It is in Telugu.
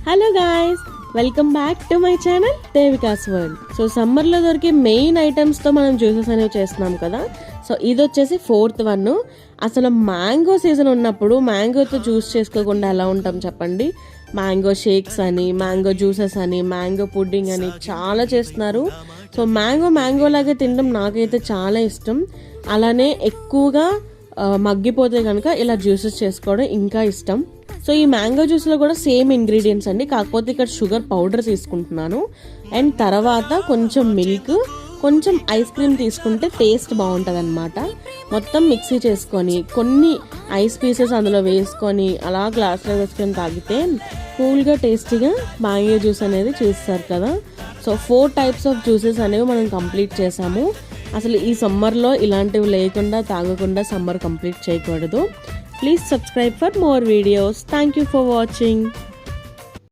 Hello guys, welcome back to my channel దేవికాస్ world. So సమ్మర్లో దొరికే మెయిన్ ఐటమ్స్తో మనం జ్యూసెస్ అనేవి చేస్తున్నాం కదా. సో ఇది వచ్చేసి 4th వన్. అసలు మ్యాంగో సీజన్ ఉన్నప్పుడు మ్యాంగోతో జ్యూస్ చేసుకోకుండా ఎలా ఉంటాం చెప్పండి. మ్యాంగో షేక్స్ అని, మ్యాంగో జ్యూసెస్ అని, మ్యాంగో పుడ్డింగ్ అని చాలా చేస్తున్నారు. సో మ్యాంగో లాగే తినడం నాకైతే చాలా ఇష్టం. అలానే ఎక్కువగా మగ్గిపోతే కనుక ఇలా జ్యూసెస్ చేసుకోవడం ఇంకా ఇష్టం. సో ఈ మ్యాంగో జ్యూస్లో కూడా సేమ్ ఇంగ్రీడియంట్స్ అండి, కాకపోతే ఇక్కడ షుగర్ పౌడర్ తీసుకుంటున్నాను. అండ్ తర్వాత కొంచెం మిల్క్, కొంచెం ఐస్ క్రీమ్ తీసుకుంటే టేస్ట్ బాగుంటుంది అనమాట. మొత్తం మిక్సీ చేసుకొని కొన్ని ఐస్ పీసెస్ అందులో వేసుకొని అలా గ్లాస్లో వేసుకొని తాగితే కూల్గా టేస్టీగా మ్యాంగో జ్యూస్ అనేది చేస్తారు కదా. సో 4 టైప్స్ ఆఫ్ జ్యూసెస్ అనేవి మనం కంప్లీట్ చేసాము. అసలు ఈ సమ్మర్లో ఇలాంటివి లేకుండా తాగకుండా సమ్మర్ కంప్లీట్ చేయకూడదు. Please subscribe for more videos. Thank you for watching.